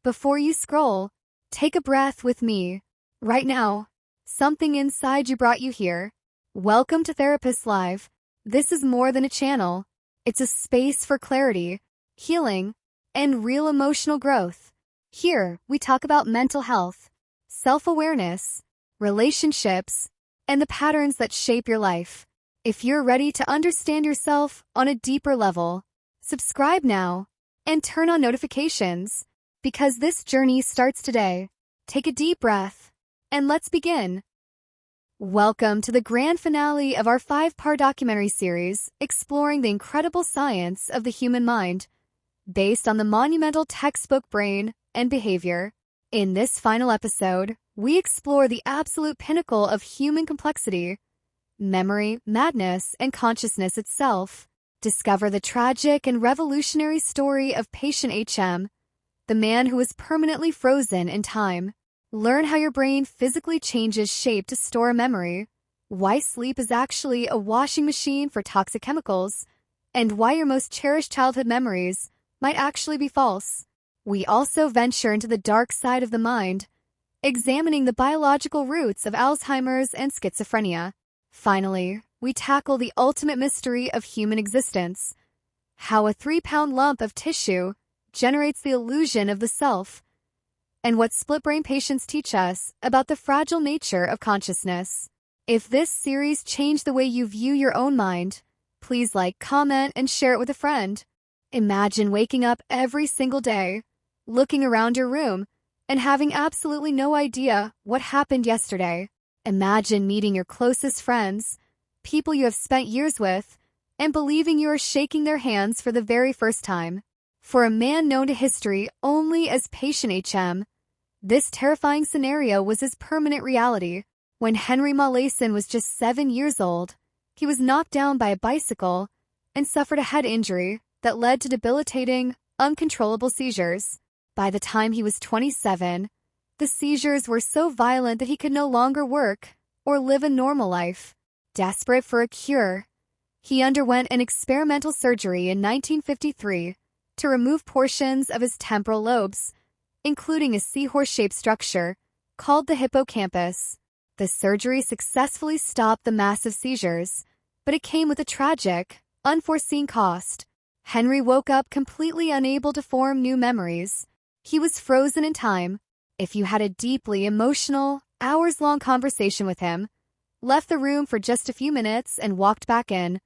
Before you scroll, take a breath with me. Right now, something inside you brought you here. Welcome to Therapist Live. This is more than a channel. It's a space for clarity, healing, and real emotional growth. Here, we talk about mental health, self-awareness, relationships, and the patterns that shape your life. If you're ready to understand yourself on a deeper level, subscribe now and turn on notifications, because this journey starts today. Take a deep breath, and let's begin. Welcome to the grand finale of our 5-part documentary series exploring the incredible science of the human mind, based on the monumental textbook Brain and Behavior. In this final episode, we explore the absolute pinnacle of human complexity, memory, madness, and consciousness itself. Discover the tragic and revolutionary story of patient HM, the man who was permanently frozen in time. Learn how your brain physically changes shape to store a memory, why sleep is actually a washing machine for toxic chemicals, and why your most cherished childhood memories might actually be false. We also venture into the dark side of the mind, examining the biological roots of Alzheimer's and schizophrenia. Finally, we tackle the ultimate mystery of human existence, how a 3-pound lump of tissue generates the illusion of the self, and what split-brain patients teach us about the fragile nature of consciousness. If this series changed the way you view your own mind, please like, comment, and share it with a friend. Imagine waking up every single day, looking around your room, and having absolutely no idea what happened yesterday. Imagine meeting your closest friends, people you have spent years with, and believing you are shaking their hands for the very first time. For a man known to history only as Patient HM, this terrifying scenario was his permanent reality. When Henry Molaison was just 7 years old, he was knocked down by a bicycle and suffered a head injury that led to debilitating, uncontrollable seizures. By the time he was 27, the seizures were so violent that he could no longer work or live a normal life. Desperate for a cure, he underwent an experimental surgery in 1953 to remove portions of his temporal lobes, including a seahorse-shaped structure called the hippocampus. The surgery successfully stopped the massive seizures, but it came with a tragic, unforeseen cost. Henry woke up completely unable to form new memories. He was frozen in time. If you had a deeply emotional, hours-long conversation with him, left the room for just a few minutes and walked back in,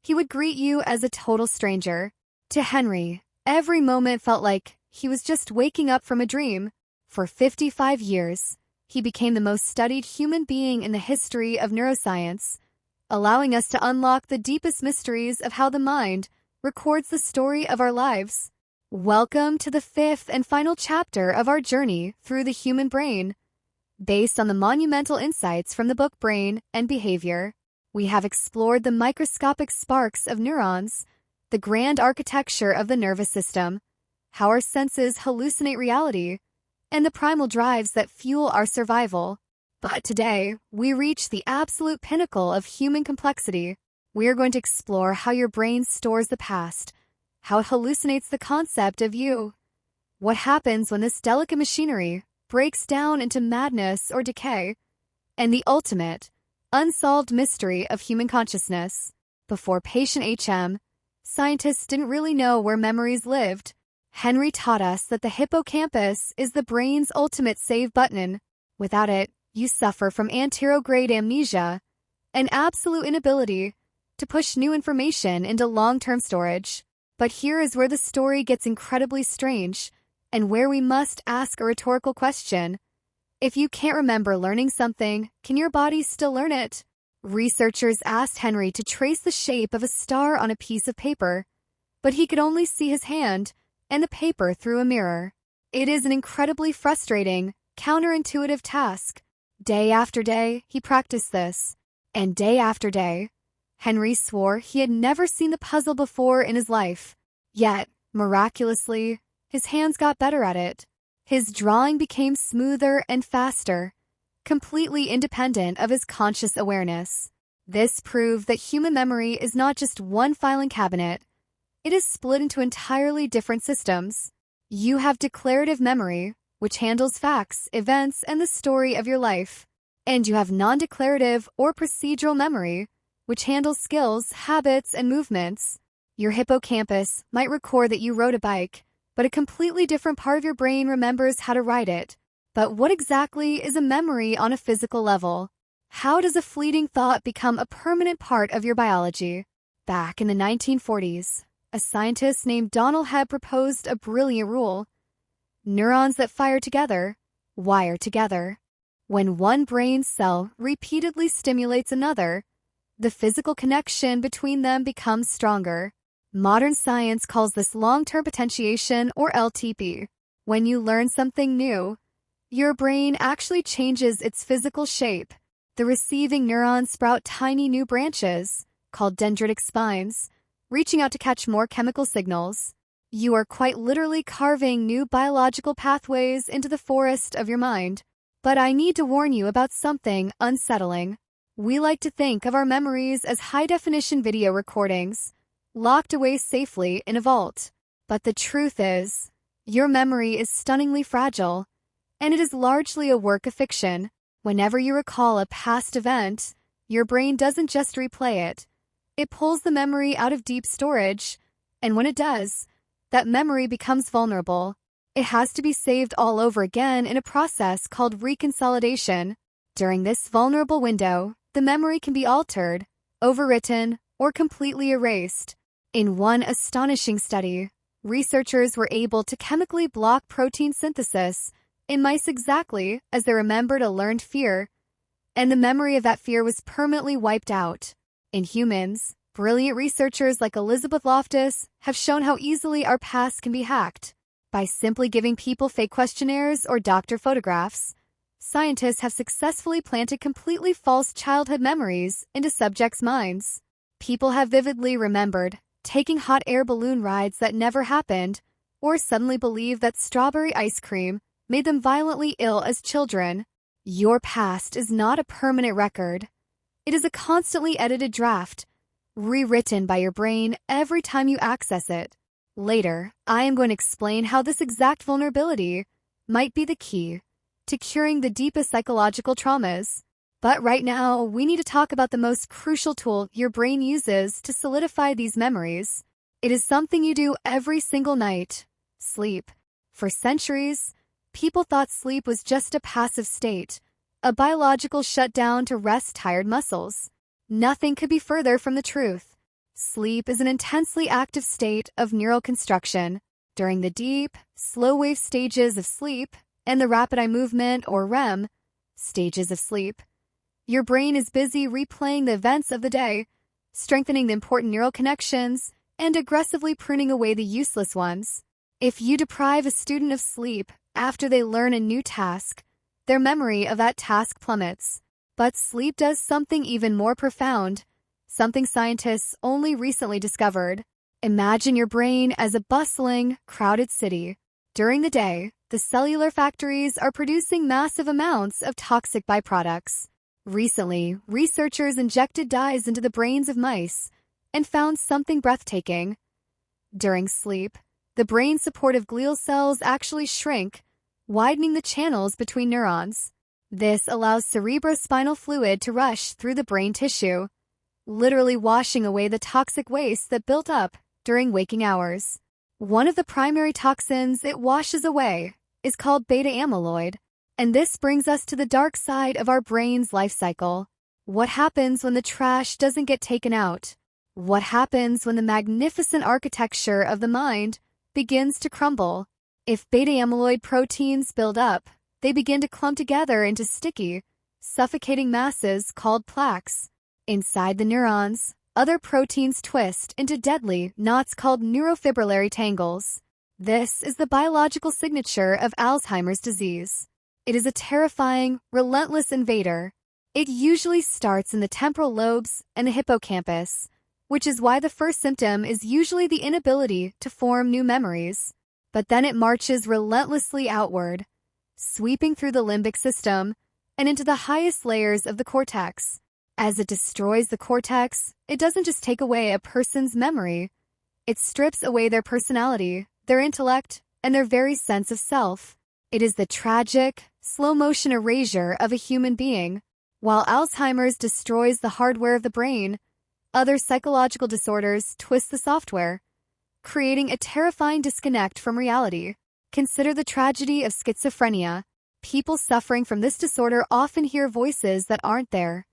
he would greet you as a total stranger. To Henry, every moment felt like he was just waking up from a dream. For 55 years, he became the most studied human being in the history of neuroscience, allowing us to unlock the deepest mysteries of how the mind records the story of our lives. Welcome to the 5th and final chapter of our journey through the human brain. Based on the monumental insights from the book Brain and Behavior, we have explored the microscopic sparks of neurons, the grand architecture of the nervous system, how our senses hallucinate reality, and the primal drives that fuel our survival. But today, we reach the absolute pinnacle of human complexity. We are going to explore how your brain stores the past, how it hallucinates the concept of you, what happens when this delicate machinery breaks down into madness or decay, and the ultimate, unsolved mystery of human consciousness. Before Patient HM, scientists didn't really know where memories lived. Henry taught us that the hippocampus is the brain's ultimate save button. Without it, you suffer from anterograde amnesia, an absolute inability to push new information into long-term storage. But here is where the story gets incredibly strange, and where we must ask a rhetorical question. If you can't remember learning something, can your body still learn it? Researchers asked Henry to trace the shape of a star on a piece of paper, but he could only see his hand and the paper through a mirror. It is an incredibly frustrating, counterintuitive task. Day after day, he practiced this, and day after day, Henry swore he had never seen the puzzle before in his life. Yet, miraculously, his hands got better at it. His drawing became smoother and faster, completely independent of his conscious awareness. This proved that human memory is not just one filing cabinet. It is split into entirely different systems. You have declarative memory, which handles facts, events, and the story of your life. And you have non-declarative or procedural memory, which handles skills, habits, and movements. Your hippocampus might record that you rode a bike, but a completely different part of your brain remembers how to ride it. But what exactly is a memory on a physical level? How does a fleeting thought become a permanent part of your biology? Back in the 1940s, a scientist named Donald Hebb proposed a brilliant rule. Neurons that fire together, wire together. When one brain cell repeatedly stimulates another, the physical connection between them becomes stronger. Modern science calls this long-term potentiation, or LTP. When you learn something new, your brain actually changes its physical shape. The receiving neurons sprout tiny new branches, called dendritic spines, reaching out to catch more chemical signals. You are quite literally carving new biological pathways into the forest of your mind. But I need to warn you about something unsettling. We like to think of our memories as high-definition video recordings, locked away safely in a vault. But the truth is, your memory is stunningly fragile, and it is largely a work of fiction. Whenever you recall a past event, your brain doesn't just replay it. It pulls the memory out of deep storage, and when it does, that memory becomes vulnerable. It has to be saved all over again in a process called reconsolidation. During this vulnerable window, the memory can be altered, overwritten, or completely erased. In one astonishing study, researchers were able to chemically block protein synthesis in mice exactly as they remembered a learned fear, and the memory of that fear was permanently wiped out. In humans, brilliant researchers like Elizabeth Loftus have shown how easily our past can be hacked. By simply giving people fake questionnaires or doctor photographs, scientists have successfully planted completely false childhood memories into subjects' minds. People have vividly remembered taking hot air balloon rides that never happened, or suddenly believed that strawberry ice cream made them violently ill as children. Your past is not a permanent record. It is a constantly edited draft, rewritten by your brain every time you access it. Later, I am going to explain how this exact vulnerability might be the key to curing the deepest psychological traumas. But right now, we need to talk about the most crucial tool your brain uses to solidify these memories. It is something you do every single night: sleep. For centuries, people thought sleep was just a passive state, a biological shutdown to rest tired muscles. Nothing could be further from the truth. Sleep is an intensely active state of neural construction. During the deep, slow-wave stages of sleep and the rapid eye movement, or REM, stages of sleep, your brain is busy replaying the events of the day, strengthening the important neural connections, and aggressively pruning away the useless ones. If you deprive a student of sleep after they learn a new task, their memory of that task plummets. But sleep does something even more profound, something scientists only recently discovered. Imagine your brain as a bustling, crowded city. During the day, the cellular factories are producing massive amounts of toxic byproducts. Recently, researchers injected dyes into the brains of mice and found something breathtaking. During sleep, the brain's supportive glial cells actually shrink, widening the channels between neurons. This allows cerebrospinal fluid to rush through the brain tissue, literally washing away the toxic waste that built up during waking hours. One of the primary toxins it washes away is called beta amyloid. And this brings us to the dark side of our brain's life cycle. What happens when the trash doesn't get taken out? What happens when the magnificent architecture of the mind begins to crumble? If beta amyloid proteins build up, they begin to clump together into sticky, suffocating masses called plaques. Inside the neurons, other proteins twist into deadly knots called neurofibrillary tangles. This is the biological signature of Alzheimer's disease. It is a terrifying, relentless invader. It usually starts in the temporal lobes and the hippocampus, which is why the first symptom is usually the inability to form new memories. But then it marches relentlessly outward, sweeping through the limbic system and into the highest layers of the cortex. As it destroys the cortex, it doesn't just take away a person's memory. It strips away their personality, their intellect, and their very sense of self. It is the tragic, slow-motion erasure of a human being. While Alzheimer's destroys the hardware of the brain, other psychological disorders twist the software, creating a terrifying disconnect from reality. Consider the tragedy of schizophrenia. People suffering from this disorder often hear voices that aren't there,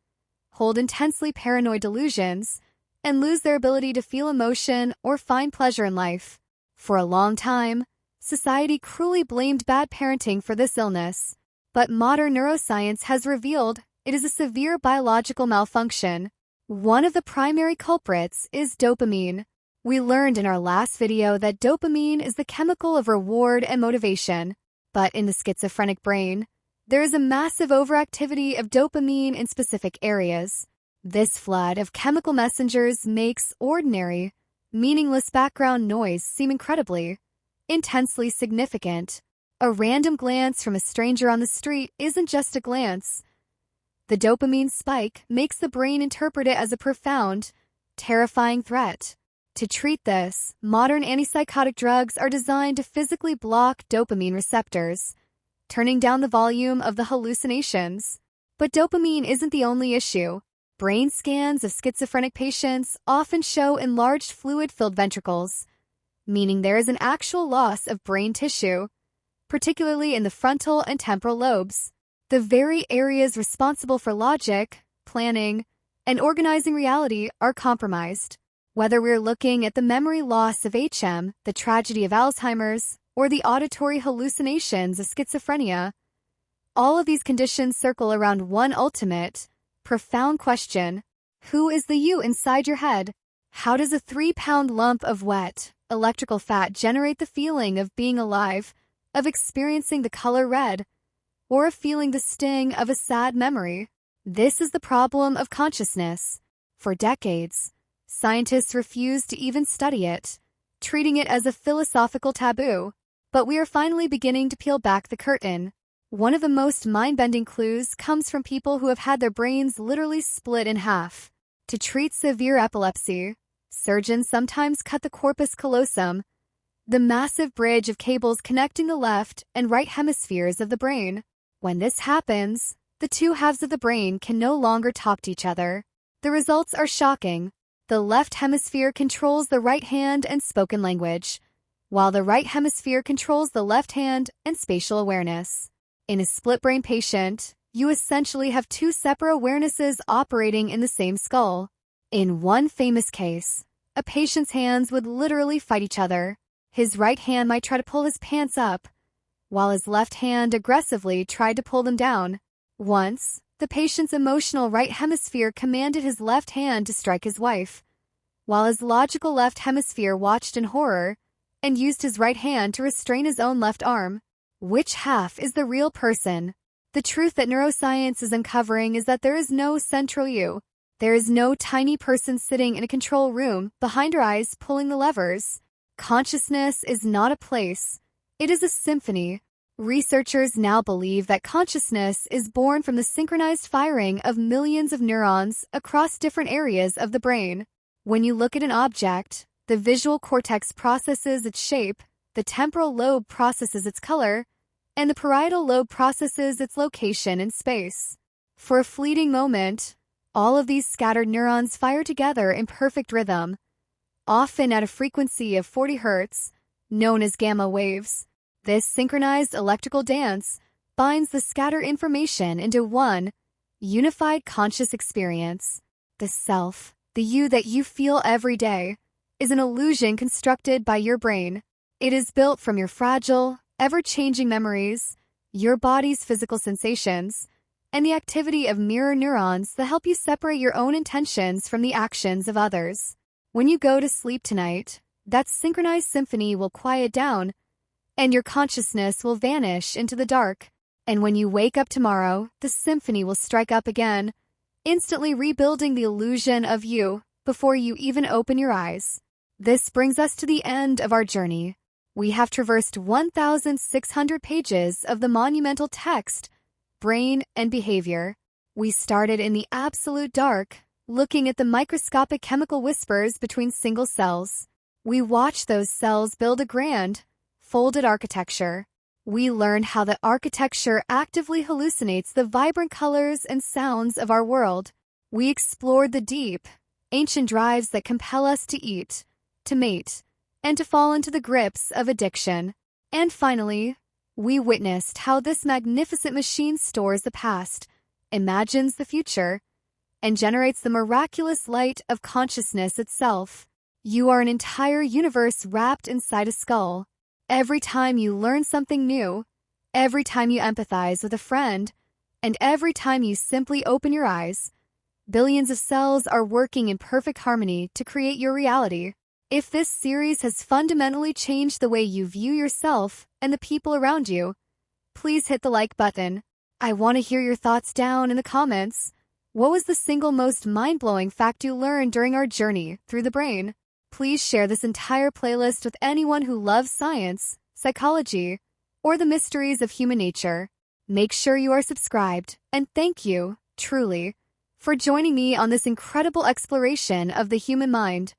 hold intensely paranoid delusions, and lose their ability to feel emotion or find pleasure in life. For a long time, society cruelly blamed bad parenting for this illness, but modern neuroscience has revealed it is a severe biological malfunction. One of the primary culprits is dopamine. We learned in our last video that dopamine is the chemical of reward and motivation, but in the schizophrenic brain, there is a massive overactivity of dopamine in specific areas. This flood of chemical messengers makes ordinary, meaningless background noise seem incredibly, intensely significant. A random glance from a stranger on the street isn't just a glance. The dopamine spike makes the brain interpret it as a profound, terrifying threat. To treat this, modern antipsychotic drugs are designed to physically block dopamine receptors, turning down the volume of the hallucinations. But dopamine isn't the only issue. Brain scans of schizophrenic patients often show enlarged fluid-filled ventricles, meaning there is an actual loss of brain tissue, particularly in the frontal and temporal lobes. The very areas responsible for logic, planning, and organizing reality are compromised. Whether we're looking at the memory loss of HM, the tragedy of Alzheimer's, or the auditory hallucinations of schizophrenia, all of these conditions circle around one ultimate, profound question. Who is the you inside your head? How does a 3-pound lump of wet, electrical fat generate the feeling of being alive, of experiencing the color red, or of feeling the sting of a sad memory? This is the problem of consciousness. For decades, scientists refused to even study it, treating it as a philosophical taboo. But we are finally beginning to peel back the curtain. One of the most mind-bending clues comes from people who have had their brains literally split in half. To treat severe epilepsy, surgeons sometimes cut the corpus callosum, the massive bridge of cables connecting the left and right hemispheres of the brain. When this happens, the two halves of the brain can no longer talk to each other. The results are shocking. The left hemisphere controls the right hand and spoken language, while the right hemisphere controls the left hand and spatial awareness. In a split-brain patient, you essentially have two separate awarenesses operating in the same skull. In one famous case, a patient's hands would literally fight each other. His right hand might try to pull his pants up, while his left hand aggressively tried to pull them down. Once, the patient's emotional right hemisphere commanded his left hand to strike his wife, while his logical left hemisphere watched in horror and used his right hand to restrain his own left arm. Which half is the real person? The truth that neuroscience is uncovering is that there is no central you. There is no tiny person sitting in a control room behind her eyes pulling the levers. Consciousness is not a place. It is a symphony. Researchers now believe that consciousness is born from the synchronized firing of millions of neurons across different areas of the brain. When you look at an object, the visual cortex processes its shape, the temporal lobe processes its color, and the parietal lobe processes its location in space. For a fleeting moment, all of these scattered neurons fire together in perfect rhythm, often at a frequency of 40 Hz, known as gamma waves. This synchronized electrical dance binds the scattered information into one unified conscious experience. The self, the you that you feel every day, is an illusion constructed by your brain. It is built from your fragile, ever-changing memories, your body's physical sensations, and the activity of mirror neurons that help you separate your own intentions from the actions of others. When you go to sleep tonight, that synchronized symphony will quiet down, and your consciousness will vanish into the dark. And when you wake up tomorrow, the symphony will strike up again, instantly rebuilding the illusion of you before you even open your eyes. This brings us to the end of our journey. We have traversed 1,600 pages of the monumental text, Brain and Behavior. We started in the absolute dark, looking at the microscopic chemical whispers between single cells. We watched those cells build a grand, unfolded architecture. We learned how the architecture actively hallucinates the vibrant colors and sounds of our world. We explored the deep, ancient drives that compel us to eat, to mate, and to fall into the grips of addiction. And finally, we witnessed how this magnificent machine stores the past, imagines the future, and generates the miraculous light of consciousness itself. You are an entire universe wrapped inside a skull. Every time you learn something new, every time you empathize with a friend, and every time you simply open your eyes, billions of cells are working in perfect harmony to create your reality. If this series has fundamentally changed the way you view yourself and the people around you, please hit the like button. I want to hear your thoughts down in the comments. What was the single most mind-blowing fact you learned during our journey through the brain? Please share this entire playlist with anyone who loves science, psychology, or the mysteries of human nature. Make sure you are subscribed, and thank you, truly, for joining me on this incredible exploration of the human mind.